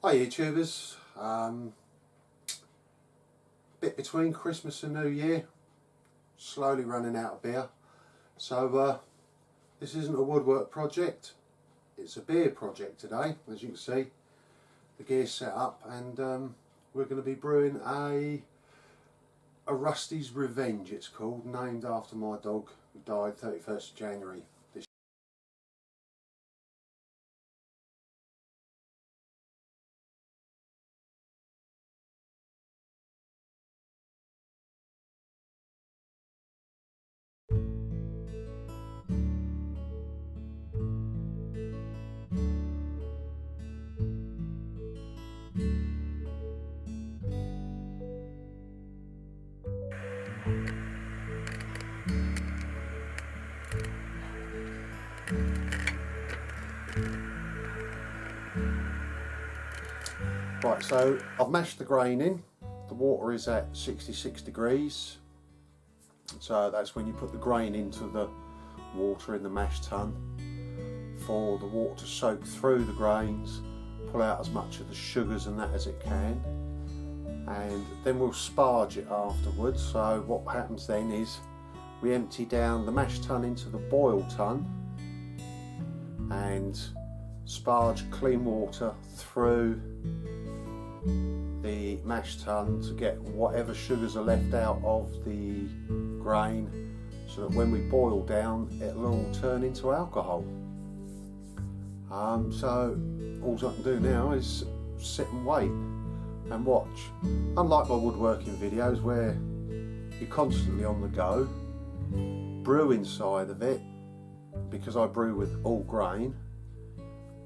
Hi YouTubers, bit between Christmas and New Year, slowly running out of beer, so this isn't a woodwork project, it's a beer project today. As you can see, the gear's set up and we're going to be brewing a Rusty's Revenge, it's called, named after my dog who died 31st of January this year. Right, so I've mashed the grain in. The water is at 66 degrees. So that's when you put the grain into the water in the mash tun for the water to soak through the grains, pull out as much of the sugars and that as it can. And then we'll sparge it afterwards. So what happens then is we empty down the mash tun into the boil tun and sparge clean water through the mash tun to get whatever sugars are left out of the grain, so that when we boil down it'll all turn into alcohol. So all I can do now is sit and wait and watch. Unlike my woodworking videos where you're constantly on the go, brewing side of it, because I brew with all grain,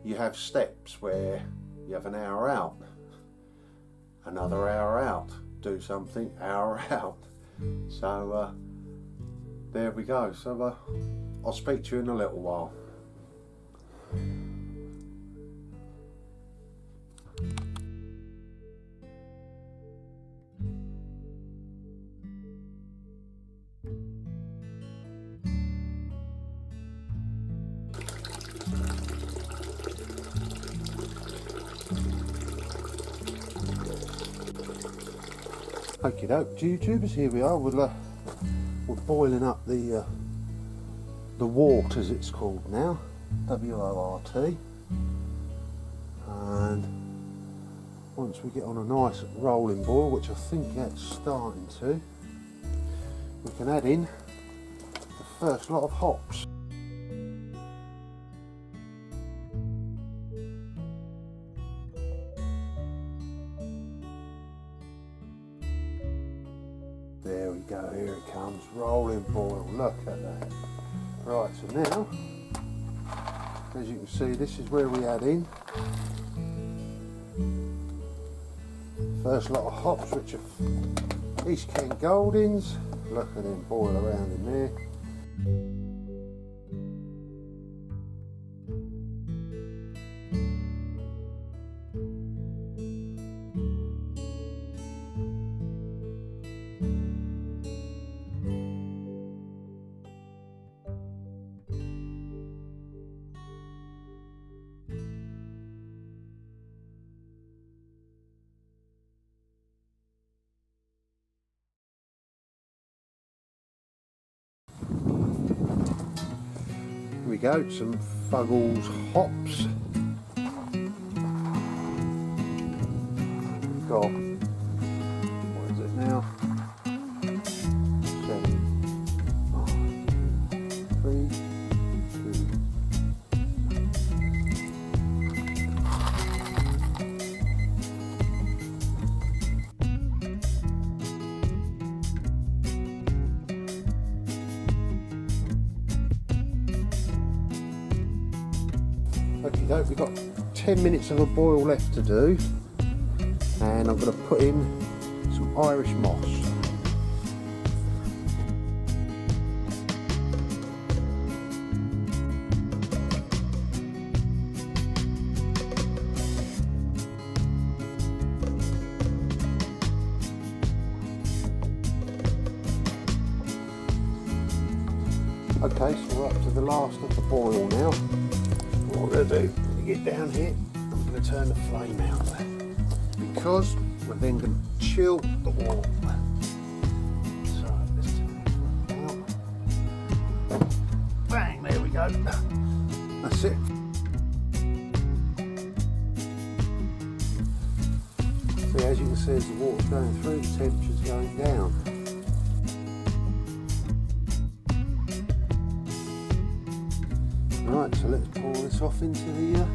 you have steps where you have an hour out, another hour out, do something, hour out. So there we go. So I'll speak to you in a little while. Okie doke, YouTubers, here we are. We're boiling up the wort, as it's called now, W-O-R-T. And once we get on a nice rolling boil, which I think that's starting to, we can add in the first lot of hops. There we go, here it comes, rolling boil, look at that. Right, so now, as you can see, this is where we add in first lot of hops, which are East Kent Goldings. Look at them boil around in there. Here we go, some Fuggles hops. We've got, what is it now? 7, 5, 3, 2. Okie doke, we've got 10 minutes of a boil left to do, and I'm going to put in some Irish moss. Okay, so we're up to the last of the boil now. What we're going to do, when we get down here, I'm going going to turn the flame out because we're then going to chill the wall. So let's turn the flame out. Bang, there we go. That's it. See, as you can see, as the water's going through, the temperature's going down. Right, so let's pour this off into the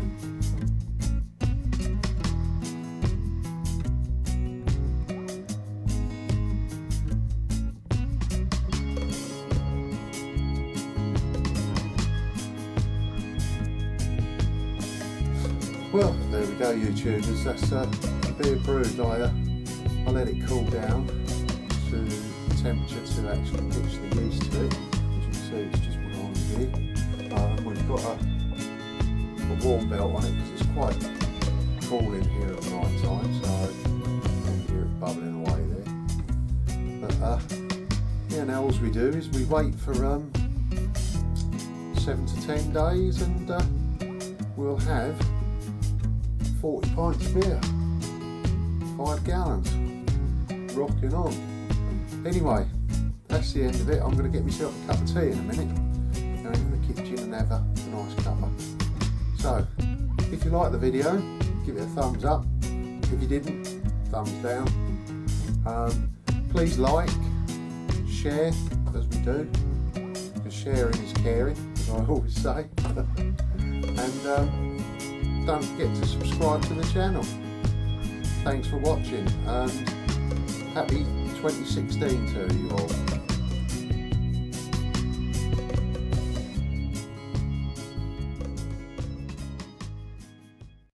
Well, there we go, YouTubers. That's a beer brewed. I let it cool down to temperature to actually pitch the yeast to it. As you can see, it's just behind here. We've got a warm belt on it because it's quite cool in here at night time, so you can hear it bubbling away there. But yeah, now all we do is we wait for 7 to 10 days and we'll have 40 pints of beer, 5 gallons, rocking on. Anyway, that's the end of it. I'm going to get myself a cup of tea in a minute, go into the kitchen and have a nice cuppa. So, if you liked the video, give it a thumbs up. If you didn't, thumbs down. Please like, share, as we do, because sharing is caring, as I always say. And don't forget to subscribe to the channel. Thanks for watching and happy 2016 to you all.